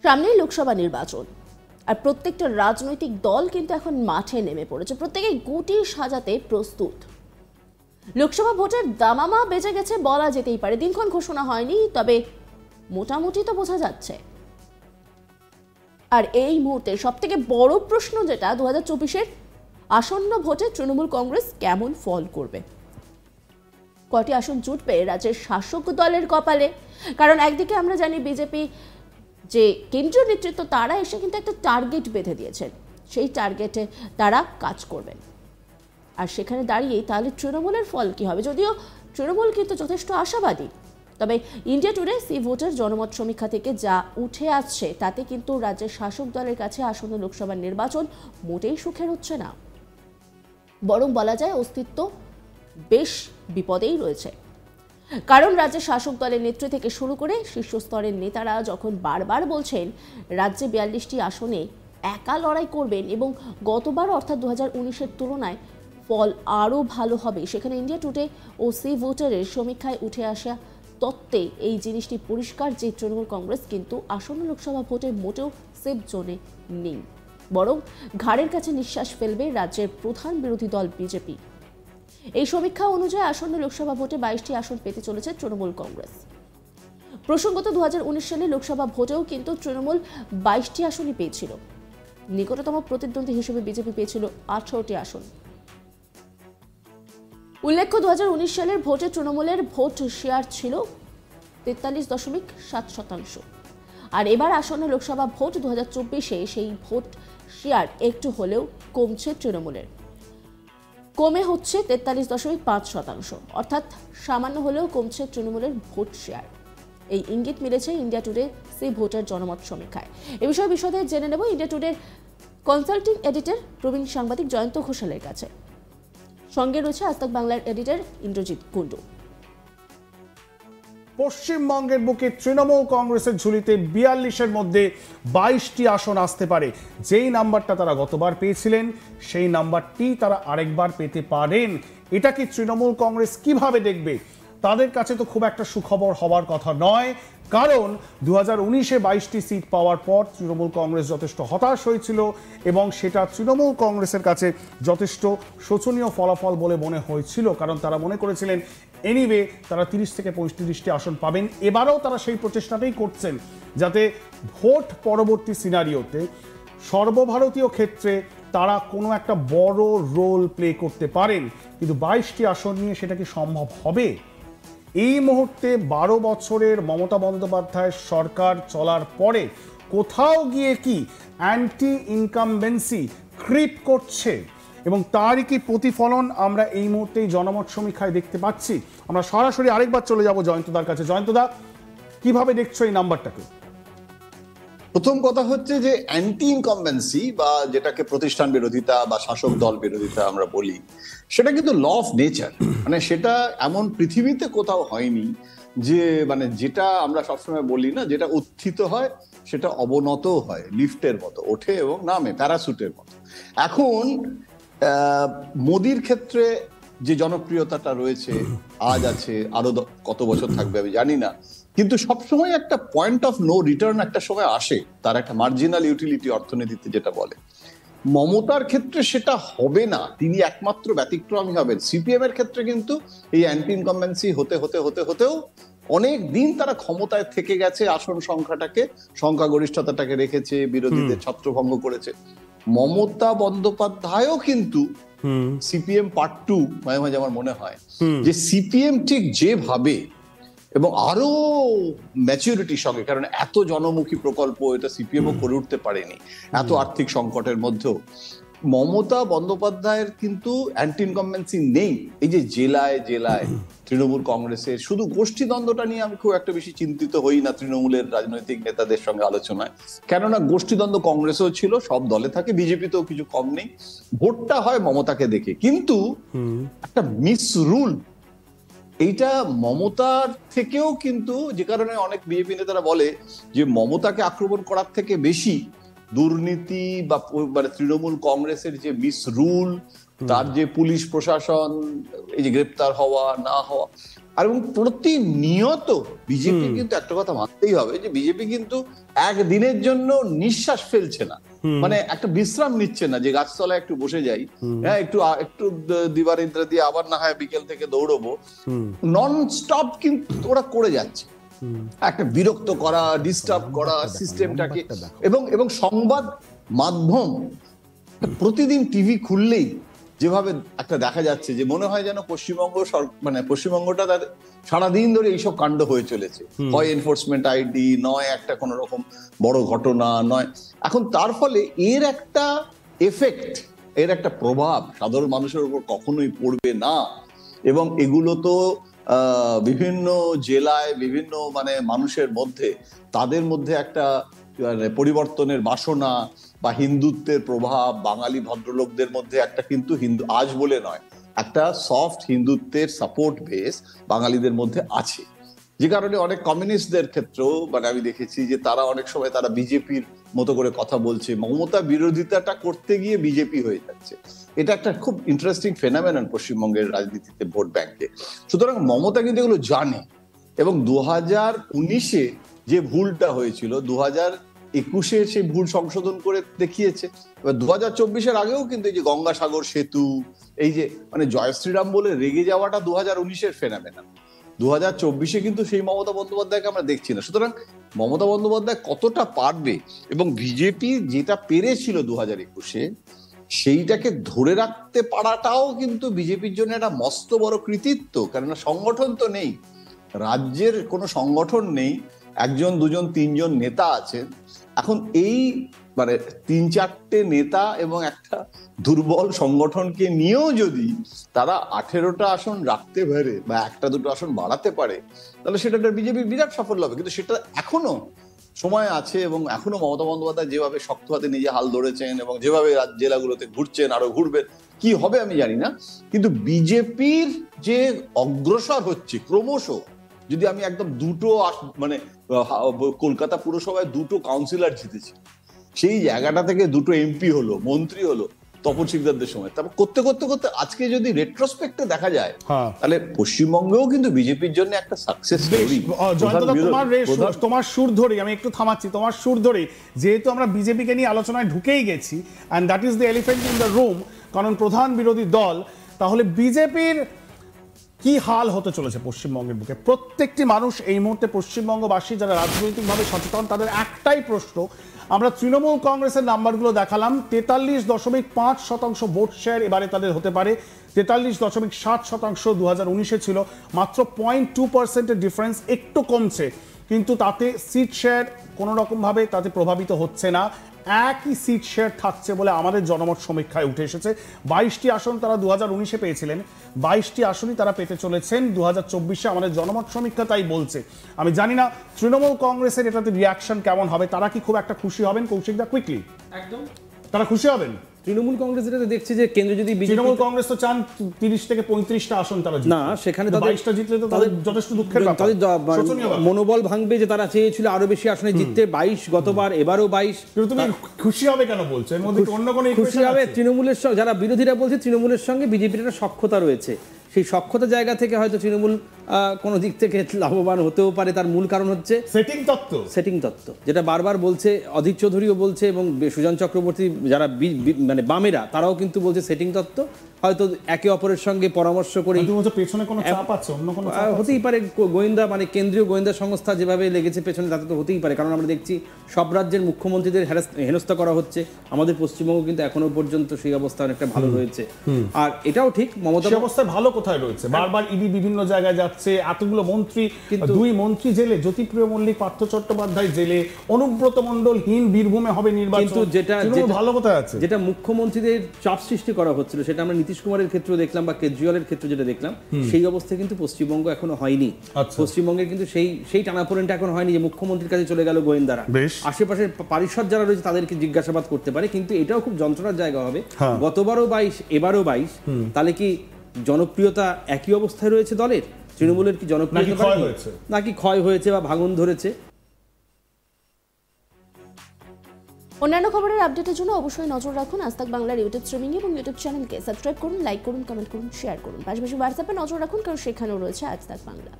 সামনেই লোকসভা নির্বাচন, আর প্রত্যেকটা রাজনৈতিক দল কিন্তু এখন মাঠে নেমে পড়েছে, প্রত্যেকেই গুটি সাজাতে প্রস্তুত। লোকসভা ভোটের দামামা বেজে গেছে বলা যেতেই পারে। দিনক্ষণ ঘোষণা হয়নি, তবে মোটামুটি তো বোঝা যাচ্ছে। আর এই মুহূর্তে সব থেকে বড় প্রশ্ন যেটা, 2024-এর আসন্ন ভোটে তৃণমূল কংগ্রেস কেমন ফল করবে, কটি আসন জুটবে রাজ্যের শাসক দলের কপালে। কারণ একদিকে আমরা জানি বিজেপি যে কেন্দ্রীয় নেতৃত্ব, তারা এসে কিন্তু একটা টার্গেট বেঁধে দিয়েছেন, সেই টার্গেটে তারা কাজ করবেন। আর সেখানে দাঁড়িয়েই তাহলে তৃণমূলের ফল কি হবে? যদিও তৃণমূল কিন্তু যথেষ্ট আশাবাদী, তবে ইন্ডিয়া টুডে সি ভোটের জনমত সমীক্ষা থেকে যা উঠে আসছে তাতে কিন্তু রাজ্যের শাসক দলের কাছে আসন্ন লোকসভা নির্বাচন মোটেই সুখের হচ্ছে না, বরং বলা যায় অস্তিত্ব বেশ বিপদেই রয়েছে। কারণ রাজ্যের শাসক দলের নেত্রী থেকে শুরু করে শীর্ষস্তরের নেতারা যখন বারবার বলছেন রাজ্যে 42টি আসনে একা লড়াই করবেন এবং গতবার অর্থাৎ 2019-এর তুলনায় ফল আরও ভালো হবে, সেখানে ইন্ডিয়া টুডে ও সি ভোটারের সমীক্ষায় উঠে আসা তত্ত্বে এই জিনিসটি পরিষ্কার যে তৃণমূল কংগ্রেস কিন্তু আসন্ন লোকসভা ভোটে মোটেও সেফ জোনে নেই, বরং ঘাড়ের কাছে নিঃশ্বাস ফেলবে রাজ্যের প্রধান বিরোধী দল বিজেপি। এই সমীক্ষা অনুযায়ী আসন্ন লোকসভা ভোটে 22টি আসন পেতে চলেছে তৃণমূল কংগ্রেস। প্রসঙ্গত 2019 সালে লোকসভা ভোটেও কিন্তু তৃণমূল 22টি আসনই পেয়েছিল। নিকটতম প্রতিদ্বন্দ্বী হিসেবে বিজেপি পেয়েছিল 18টি আসন। উল্লেখ্য, 2019 সালের ভোটে তৃণমূলের ভোট শেয়ার ছিল 43.7%। আর এবার আসন্ন লোকসভা ভোট 2024-এ সেই ভোট শেয়ার একটু হলেও কমছে তৃণমূলের, কমে হচ্ছে 43.5%, অর্থাৎ সামান্য হলেও কমছে তৃণমূলের ভোট শেয়ার। এই ইঙ্গিত মিলেছে ইন্ডিয়া টুডে সি ভোটার জনমত সমীক্ষায়। এ বিষয়ে বিশদে জেনে নেব ইন্ডিয়া টুডের কনসাল্টিং এডিটর প্রবীণ সাংবাদিক জয়ন্ত ঘোষালের কাছে। সঙ্গে রয়েছে আজ তাক বাংলার এডিটর ইন্দ্রজিৎ কুণ্ডু। পশ্চিমবঙ্গের বুকে তৃণমূল কংগ্রেসের ঝুলিতে 42-এর মধ্যে 22টি আসন আসতে পারে। যেই নাম্বারটা তারা গতবার পেয়েছিলেন সেই নাম্বারটি তারা আরেকবার পেতে পারেন। এটা কি তৃণমূল কংগ্রেস কিভাবে দেখবে? তাদের কাছে তো খুব একটা সুখবর হওয়ার কথা নয়, কারণ 2019-এ 22টি সিট পাওয়ার পর তৃণমূল কংগ্রেস যথেষ্ট হতাশ হয়েছিল এবং সেটা তৃণমূল কংগ্রেসের কাছে যথেষ্ট শোচনীয় ফলাফল বলে মনে হয়েছিল, কারণ তারা মনে করেছিলেন এনিওয়ে তারা 30 থেকে 35টি আসন পাবেন। এবারেও তারা সেই প্রচেষ্টাটাই করছেন যাতে ভোট পরবর্তী সিনারিওতে সর্বভারতীয় ক্ষেত্রে তারা কোনো একটা বড় রোল প্লে করতে পারেন। কিন্তু 22টি আসন নিয়ে সেটা কি সম্ভব হবে? এই মুহূর্তে 12 বছরের মমতা বন্দ্যোপাধ্যায়ের সরকার চলার পরে কোথাও গিয়ে কি অ্যান্টি ইনকামবেন্সি ক্রিপ করছে এবং তারই কি প্রতিফলন আমরা এই মুহূর্তেই জনমত সমীক্ষায় দেখতে পাচ্ছি? আমরা সরাসরি আরেকবার চলে যাব জয়ন্তদার কাছে। জয়ন্তদা, কিভাবে দেখছো এই নাম্বারটাকে? প্রথম কথা হচ্ছে যে অ্যান্টি ইনকামবেন্সি বা যেটাকে প্রতিষ্ঠান বিরোধিতা বা শাসক দল বিরোধিতা আমরা বলি, সেটা কিন্তু ল অফ নেচার। মানে সেটা এমন পৃথিবীতে কোথাও হয়নি যে মানে যেটা আমরা সবসময় বলি না, যেটা উত্থিত হয় সেটা অবনত হয়, লিফটের মতো ওঠে এবং নামে, প্যারাসুটের মতো। এখন মোদির ক্ষেত্রে যে জনপ্রিয়তাটা রয়েছে, আজ আছে, আরো কত বছর থাকবে আমি জানি না, কিন্তু সবসময় একটা পয়েন্ট অফ নো রিটার্ন একটা সময় আসে, তার একটা মার্জিনাল ইউটিলিটি অর্থনীতিতে যেটা বলে। মমতার ক্ষেত্রে সেটা হবে না, তিনি একমাত্র ব্যতিক্রমী হবেন। সিপিএম এর ক্ষেত্রে কিন্তু এই অ্যান্টি ইনকামবেন্সি হতেও অনেক দিন তারা ক্ষমতায় থেকে গেছে, আসন সংখ্যাগরিষ্ঠতাটাকে রেখেছে, বিরোধীদের ছত্রভঙ্গ করেছে। মমতা বন্দ্যোপাধ্যায়ও কিন্তু সিপিএম পার্ট 2 মাঝে মাঝে আমার মনে হয় যে সিপিএম ঠিক যেভাবে এবং আরো ম্যাচুরিটির সঙ্গে, কারণ এত জনমুখী প্রকল্প এটা সিপিএমও করে উঠতে পারেনি এত আর্থিক সংকটের মধ্যেও, মমতা বন্দ্যোপাধ্যায়ের কিন্তু অ্যান্টি ইনকামবেন্সি নেই। এই যে জেলায় জেলায় তৃণমূল কংগ্রেসের শুধু গোষ্ঠীদ্বন্দ্বটা নিয়ে আমি খুব একটা বেশি চিন্তিত হই না তৃণমূলের রাজনৈতিক নেতাদের সঙ্গে আলোচনায়, কেননা গোষ্ঠীদ্বন্দ্ব কংগ্রেসেও ছিল, সব দলে থাকে, বিজেপিতেও কিছু কম নেই। ভোটটা হয় মমতাকে দেখে, কিন্তু একটা মিস রুল এইটা মমতার থেকেও কিন্তু, যে কারণে অনেক বিজেপি নেতারা বলে যে মমতাকে আক্রমণ করার থেকে বেশি দুর্নীতি বা মানে তৃণমূল কংগ্রেসের যে মিস রুল, তার যে পুলিশ প্রশাসন, এই যে গ্রেপ্তার হওয়া না হওয়া, আর এবং প্রতিনিয়ত বিজেপি কিন্তু একটা কথা মানতেই হবে যে বিজেপি কিন্তু একদিনের জন্য নিঃশ্বাস ফেলছে না, মানে একটা বিশ্রাম নিচ্ছে না যে গাছতলায় একটু বসে যাই, হ্যাঁ একটু দিবানিদ্রা দিয়ে আবার না হয় বিকেল থেকে দৌড়বো, নন স্টপ কিন্তু ওরা করে যাচ্ছে, একটা বিরক্ত করা, ডিস্টার্ব করা সিস্টেমটাকে। এবং সংবাদ মাধ্যম প্রতিদিন টিভি খুললেই যেভাবে একটা দেখা যাচ্ছে যে মনে হয় যেন পশ্চিমবঙ্গটা তাদের সারাদিন ধরে এইসব কাণ্ড হয়ে চলেছে, হয় এনফোর্সমেন্ট আইডি, নয় একটা কোন রকম বড় ঘটনা, নয় এখন তার ফলে এর একটা এফেক্ট, এর একটা প্রভাব সাধারণ মানুষের উপর কখনোই পড়বে না। এবং এগুলো তো বিভিন্ন জেলায় বিভিন্ন মানুষের মধ্যে, তাদের মধ্যে একটা পরিবর্তনের বাসনা বা হিন্দুত্বের প্রভাব, বাঙালি ভদ্রলোকদের মধ্যে একটা কিন্তু হিন্দু আজ বলে নয়, একটা সফট হিন্দুত্বের সাপোর্ট বেস বাঙালিদের মধ্যে আছে, যে কারণে অনেক কমিউনিস্টদের ক্ষেত্রেও আমি দেখেছি যে তারা অনেক সময় তারা বিজেপির মতো করে কথা বলছে, মমতা বিরোধিতাটা করতে গিয়ে বিজেপি হয়ে যাচ্ছে। এটা একটা খুব ইন্টারেস্টিং ফেনোমেনন পশ্চিমবঙ্গের রাজনীতিতে, ভোট ব্যাংকে। সুতরাং মমতা কিন্তু এগুলো জানে, এবং 2019-এ যে ভুলটা হয়েছিল 2021-এ সেই ভুল সংশোধন করে দেখিয়েছে। এবার 2024-এর আগেও কিন্তু এই যে গঙ্গাসাগর সেতু, এই যে জয় শ্রীরাম বলে রেগে যাওয়াটা 2019-এর ফেনোমেনন, 2024-এ কিন্তু সেই মমতা বন্দ্যোপাধ্যায়কে আমরা দেখছি না। সুতরাং মমতা বন্দ্যোপাধ্যায় কতটা পারবে, এবং বিজেপি যেটা পেরেছিল 2021-এ সেইটাকে ধরে রাখতে পারাটাও কিন্তু বিজেপির জন্য একটা মস্ত বড় কৃতিত্ব। কেননা সংগঠন তো নেই, রাজ্যের কোনো সংগঠন নেই, 1 2 3 নেতা আছেন। এখন এই 3-4টে নেতা এবং একটা দুর্বল সংগঠনকে নিয়েও যদি তারা 18টা আসন রাখতে পারে বা 1-2 আসন বাড়াতে পারে, তাহলে সেটা বিজেপির বিরাট সাফল্য হবে। কিন্তু সেটা এখনো সময় আছে, এবং এখনো মমতা বন্দ্যোপাধ্যায় যেভাবে শক্ত হাতে নিজে হাল ধরেছেন এবং যেভাবে জেলাগুলোতে ঘুরছেন, আরো ঘুরবেন, কি হবে আমি জানি না। কিন্তু বিজেপির যে অগ্রসর হচ্ছে ক্রমশ, যদি আমি একদম কলকাতা পুরসভায় 2টো কাউন্সিলর জিতেছি, সেই জায়গাটা থেকে 2টো এমপি হলো, মন্ত্রী হলো তপন শিকদারদের সময়, তারপর করতে করতে করতে আজকে যদি রেট্রোস্পেক্টে দেখা যায়, তাহলে পশ্চিমবঙ্গেও কিন্তু বিজেপির জন্য একটা সাকসেস স্টোরি। তোমার সুর ধরে আমি একটু থামাচ্ছি, তোমার সুর ধরে, যেহেতু আমরা বিজেপিকে নিয়ে আলোচনায় ঢুকেই গেছি, and that is the elephant in the room, কারণ প্রধান বিরোধী দল, তাহলে বিজেপির কি হাল হতে চলেছে পশ্চিমবঙ্গের বুকে? প্রত্যেকটি মানুষ এই মুহূর্তে পশ্চিমবঙ্গবাসী যারা রাজনৈতিকভাবে সচেতন, তাদের একটাই প্রশ্ন। আমরা তৃণমূল কংগ্রেসের নাম্বারগুলো দেখালাম, 43.5% ভোট শেয়ার এবারে তাদের হতে পারে, 43.7% 2019-এ ছিল, মাত্র 0.2% ডিফারেন্স, একটু কমছে, কিন্তু তাতে সিট শেয়ার কোনো রকমভাবে তাতে প্রভাবিত হচ্ছে না, একই সিট শেয়ার থাকছে বলে আমাদের জনমত সমীক্ষায় উঠে এসেছে। 22টি আসন তারা 2019-এ পেয়েছিলেন, 22টি আসনই তারা পেতে চলেছেন 2024-এ, আমাদের জনমত সমীক্ষা তাই বলছে। আমি জানি না তৃণমূল কংগ্রেসের এটাতে রিয়াকশন কেমন হবে, তারা কি খুব একটা খুশি হবেন? কৌশিকদা, কুইকলি, একদম তারা খুশি হবেন? তৃণমূল কংগ্রেস যেটা দেখছে যে কেন্দ্র যদি তৃণমূল কংগ্রেস তো চান 30 থেকে 35টা আসন তারা না, সেখানে 22টা জিতলে তো তাদের যথেষ্ট দুঃখের ব্যাপার, মনোবল ভাঙবে যে তারা চেয়েছিল আরো বেশি আসনে জিততে, 22 গতবার, এবারও 22। কিন্তু তুমি খুশি হবে কেন বলছো? এর মধ্যে অন্য কোনো খুশি হবে তৃণমূলের সঙ্গে, যারা বিরোধীরা বলছে তৃণমূলের সঙ্গে বিজেপির একটা সখ্যতা রয়েছে, সেই সখ্যতা জায়গা থেকে হয়তো তৃণমূল কোনো দিক থেকে লাভবান হতেও পারে। তার মূল কারণ হচ্ছে সেটিং তত্ত্ব, যেটা বারবার বলছে অধীর চৌধুরীও বলছে, এবং সুজন চক্রবর্তী, যারা বামেরা, তারাও কিন্তু বলছে সেটিং তত্ত্ব। হয়তো একে অপরের সঙ্গে পরামর্শ করে পেছনে কোনো চাপ আছে, অন্য কোনো হতেই পারে, গোয়েন্দা কেন্দ্রীয় গোয়েন্দা সংস্থা যেভাবে লেগেছে পেছনে, তাতে তো হতেই পারে। কারণ আমরা দেখছি সব রাজ্যের মুখ্যমন্ত্রীদের হেনস্থা করা হচ্ছে, আমাদের পশ্চিমবঙ্গ কিন্তু এখনো পর্যন্ত সেই অবস্থা অনেকটা ভালো রয়েছে। আর এটাও ঠিক, মমতা অবস্থা ভালো কোথায় রয়েছে? বারবার ইডি বিভিন্ন জায়গায় যাচ্ছে, এতগুলো মন্ত্রী, কিন্তু 2 মন্ত্রী জেলে, জ্যোতিপ্রিয় মল্লিক, পার্থ চট্টোপাধ্যায় জেলে, অনুব্রত মণ্ডল বীরভূমে হবে নির্বাচন, কিন্তু যেটা ভালো কোথায় আছে, যেটা মুখ্যমন্ত্রীদের চাপ সৃষ্টি করা হচ্ছিল, সেটা আমরা নীতিশ কুমারের ক্ষেত্রে দেখলাম বা কেজরিওয়ালের ক্ষেত্রে যেটা দেখলাম, সেই অবস্থা কিন্তু পশ্চিমবঙ্গ এখনো হয়নি। পশ্চিমবঙ্গের কিন্তু সেই টানাপোড়েনটা এখন হয়নি যে মুখ্যমন্ত্রীর কাছে চলে গেল গোয়েন্দারা, আশেপাশের পারিষদ যারা রয়েছে তাদেরকে জিজ্ঞাসাবাদ করতে পারে। কিন্তু এটাও খুব যন্ত্রণার জায়গা হবে, গতবারও 22, এবারও 22, তাহলে কি জনপ্রিয়তা একই অবস্থায় রয়েছে দলের? তৃণমূলের কি জনপ্রিয়তা নাকি ক্ষয় হয়েছে বা ভাঙন ধরেছে? অন্যান্য খবরের আপডেটের জন্য অবশ্যই নজর রাখুন আজ তাক বাংলার ইউটিউব স্ট্রিমিং এবং ইউটিউব চ্যানেলকে সাবস্ক্রাইব করুন, লাইক করুন, কমেন্ট করুন, শেয়ার করুন। পাশাপাশি হোয়াটসঅ্যাপে নজর রাখুন, কারণ সেখানেও রয়েছে আজ তাক বাংলা।